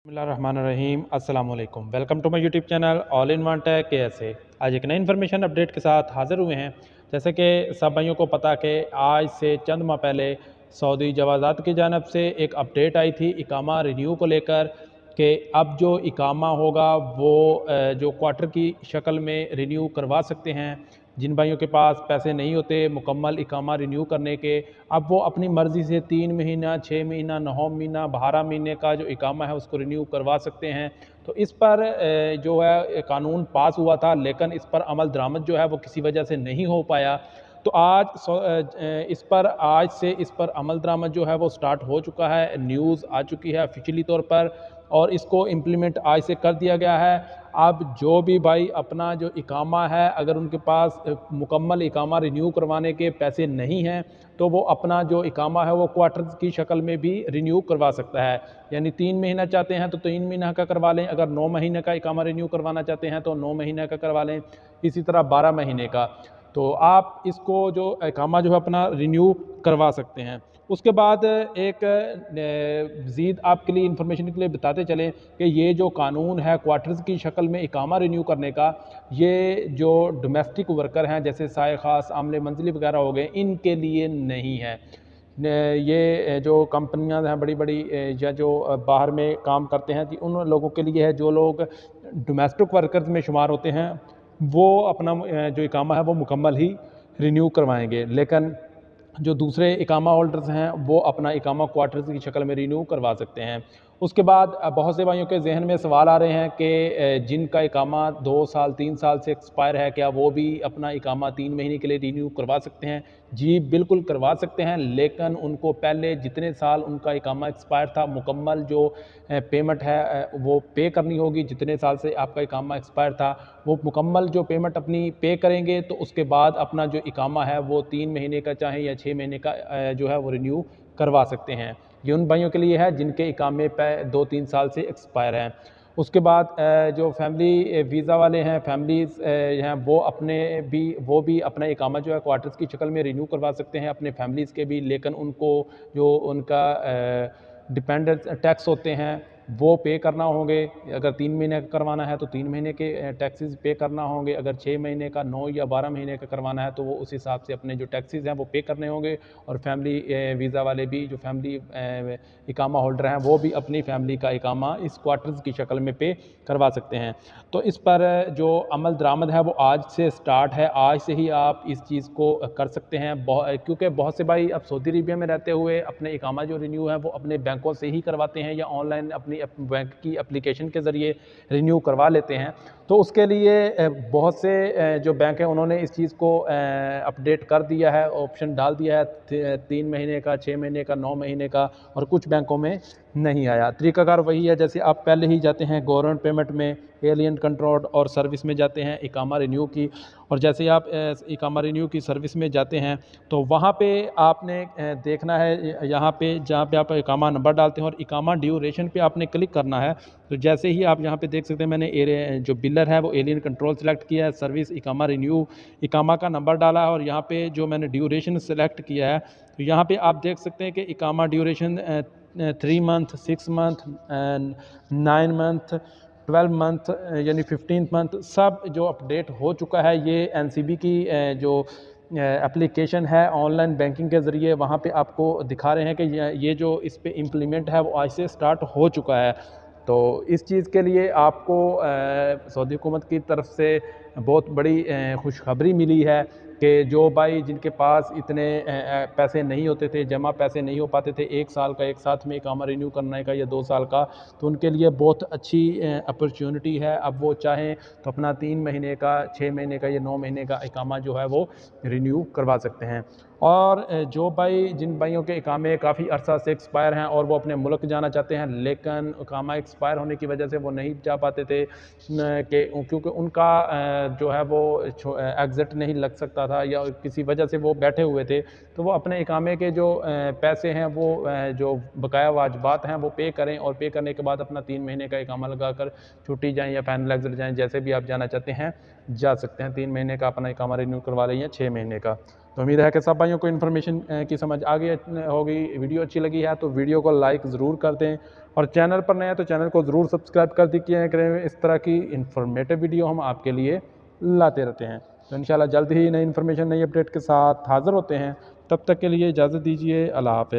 बिस्मिल्लाहिर्रहमानिर्रहीम अस्सलाम वालेकुम। Welcome to my YouTube channel all in one tech KSA। आज एक नई इन्फॉर्मेशन अपडेट के साथ हाज़िर हुए हैं। जैसे कि सब भाइयों को पता कि आज से चंद माह पहले सऊदी जवाज़ात की जानब से एक अपडेट आई थी इकामा रिन्यू को लेकर कि अब जो इकामा होगा वो जो क्वार्टर की शक्ल में रिन्यू करवा सकते हैं। जिन भाइयों के पास पैसे नहीं होते मुकम्मल इकामा रिन्यू करने के, अब वो अपनी मर्ज़ी से 3 महीना, 6 महीना, 9 महीना, 12 महीने का जो इकामा है उसको रिन्यू करवा सकते हैं। तो इस पर जो है कानून पास हुआ था, लेकिन इस पर अमल दरामद जो है वो किसी वजह से नहीं हो पाया। तो आज से इस पर अमल दरामद जो है वो स्टार्ट हो चुका है, न्यूज़ आ चुकी है ऑफिशियली तौर पर, और इसको इम्प्लीमेंट आज से कर दिया गया है। अब जो भी भाई अपना जो इकामा है, अगर उनके पास मुकम्मल इकामा रिन्यू करवाने के पैसे नहीं हैं तो वो अपना जो इकामा है वो क्वार्टर्स की शक्ल में भी रिन्यू करवा सकता है। यानी 3 महीना चाहते हैं तो 3 महीना का करवा लें, अगर 9 महीने का इकामा रिन्यू करवाना चाहते हैं तो 9 महीने का करवा लें, इसी तरह 12 महीने का। तो आप इसको जो इकामा जो है अपना रिन्यू करवा सकते हैं। उसके बाद एक मज़ीद आपके लिए इंफॉर्मेशन के लिए बताते चलें कि ये जो कानून है क्वार्टर्स की शक्ल में इकामा रिन्यू करने का, ये जो डोमेस्टिक वर्कर हैं जैसे साए ख़ास, आमले मंजिली वगैरह हो गए, इनके लिए नहीं है। ये जो कंपनियां हैं बड़ी बड़ी या जो बाहर में काम करते हैं, उन लोगों के लिए है जो लोग डोमेस्टिक वर्कर्स में शुमार होते हैं, वो अपना जो इकामा है वो मुकम्मल ही रिन्यू करवाएंगे। लेकिन जो दूसरे इकामा होल्डर्स हैं वो अपना इकामा क्वार्टर्स की शक्ल में रिन्यू करवा सकते हैं। उसके बाद बहुत से भाइयों के जहन में सवाल आ रहे हैं कि जिनका इकामा 2 साल 3 साल से एक्सपायर है, क्या वो भी अपना इकामा 3 महीने के लिए रिन्यू करवा सकते हैं? जी बिल्कुल करवा सकते हैं, लेकिन उनको पहले जितने साल उनका इकामा एक्सपायर था मुकम्मल जो पेमेंट है वो पे करनी होगी। जितने साल से आपका इकामा एक्सपायर था वो मुकम्मल जो पेमेंट अपनी पे करेंगे, तो उसके बाद अपना जो इकामा है वो 3 महीने का चाहे या 6 महीने का जो है वो रिन्यू करवा सकते हैं। ये उन भाइयों के लिए है जिनके इकामे पे 2-3 साल से एक्सपायर हैं। उसके बाद जो फैमिली वीज़ा वाले हैं, फैमिलीज़ हैं, वो भी अपना इकामा जो है क्वार्टर्स की शक्ल में रिन्यू करवा सकते हैं अपने फैमिलीज़ के भी, लेकिन उनको जो उनका डिपेंडेंट टैक्स होते हैं वो पे करना होंगे। अगर 3 महीने का करवाना है तो 3 महीने के टैक्सेस पे करना होंगे, अगर 6 महीने का, 9 या 12 महीने का करवाना है तो वो उस हिसाब से अपने जो टैक्सेस हैं वो पे करने होंगे। और फैमिली वीज़ा वाले भी, जो फैमिली इकामा होल्डर हैं, वो भी अपनी फैमिली का इकामा इस क्वार्टर्स की शक्ल में पे करवा सकते हैं। तो इस पर जो अमल दरामद है वो आज से स्टार्ट है, आज से ही आप इस चीज़ को कर सकते हैं। क्योंकि बहुत से भाई अब सऊदी अरबिया में रहते हुए अपने इकामा जो रिन्यू है वो अपने बैंकों से ही करवाते हैं या ऑनलाइन अपनी बैंक की एप्लीकेशन के ज़रिए रिन्यू करवा लेते हैं। तो उसके लिए बहुत से जो बैंक हैं उन्होंने इस चीज़ को अपडेट कर दिया है, ऑप्शन डाल दिया है 3 महीने का, 6 महीने का, 9 महीने का, और कुछ बैंकों में नहीं आया। तरीकाकार वही है जैसे आप पहले ही जाते हैं गवर्नमेंट पेमेंट में, एलियन कंट्रोल और सर्विस में जाते हैं इकामा रिन्यू की, और जैसे आप इकामा रिन्यू की सर्विस में जाते हैं तो वहाँ पे आपने देखना है, यहाँ पे जहाँ पे आप इकामा नंबर डालते हैं और इकामा ड्यूरेशन पे आपने क्लिक करना है। तो जैसे ही आप यहाँ पे देख सकते हैं, मैंने जो बिलर है वो एलियन कंट्रोल सेलेक्ट किया है, सर्विस इकामा रिन्यू, इकामा का नंबर डाला है, और यहाँ पे जो मैंने ड्यूरेशन सेलेक्ट किया है तो यहाँ पे आप देख सकते हैं कि इकामा duration 3 month, 6 month, 9 month, 12 month, यानी 15 मंथ सब जो अपडेट हो चुका है। ये NCB की जो एप्लीकेशन है ऑनलाइन बैंकिंग के ज़रिए, वहाँ पे आपको दिखा रहे हैं कि ये जो इस पे इम्प्लीमेंट है वो आज से स्टार्ट हो चुका है। तो इस चीज़ के लिए आपको सऊदी हुकूमत की तरफ से बहुत बड़ी खुशखबरी मिली है कि जो भाई जिनके पास इतने पैसे नहीं होते थे, जमा पैसे नहीं हो पाते थे 1 साल का एक साथ में इकामा रिन्यू करने का या 2 साल का, तो उनके लिए बहुत अच्छी अपॉर्चुनिटी है। अब वो चाहें तो अपना 3 महीने का, 6 महीने का या 9 महीने का इकामा जो है वो रिन्यू करवा सकते हैं। और जो भाई जिन भाइयों के इकामे काफ़ी अरसा से एक्सपायर हैं और वो अपने मुल्क जाना चाहते हैं, लेकिन इकामा एक्सपायर होने की वजह से वो नहीं जा पाते थे क्योंकि उनका जो है वो एग्ज़िट नहीं लग सकता था या किसी वजह से वो बैठे हुए थे, तो वो अपने इकामे के जो पैसे हैं वो जो बकाया वाजबात हैं वो पे करें, और पे करने के बाद अपना 3 महीने का इकामा लगाकर छुट्टी जाएँ या फाइनल एग्ज़िट जाएँ, जैसे भी आप जाना चाहते हैं जा सकते हैं। 3 महीने का अपना इकामा रिन्यू करवा लें या 6 महीने का। तो उम्मीद है कि सब भाइयों को इन्फॉर्मेशन की समझ आ गई होगी। वीडियो अच्छी लगी है तो वीडियो को लाइक ज़रूर कर दें, और चैनल पर नए हैं तो चैनल को ज़रूर सब्सक्राइब कर दीजिए करें। इस तरह की इंफॉर्मेटिव वीडियो हम आपके लिए लाते रहते हैं। तो इंशाल्लाह जल्द ही नई इन्फॉर्मेशन नई अपडेट के साथ हाज़िर होते हैं। तब तक के लिए इजाज़त दीजिए। अल्लाह हाफ़िज़।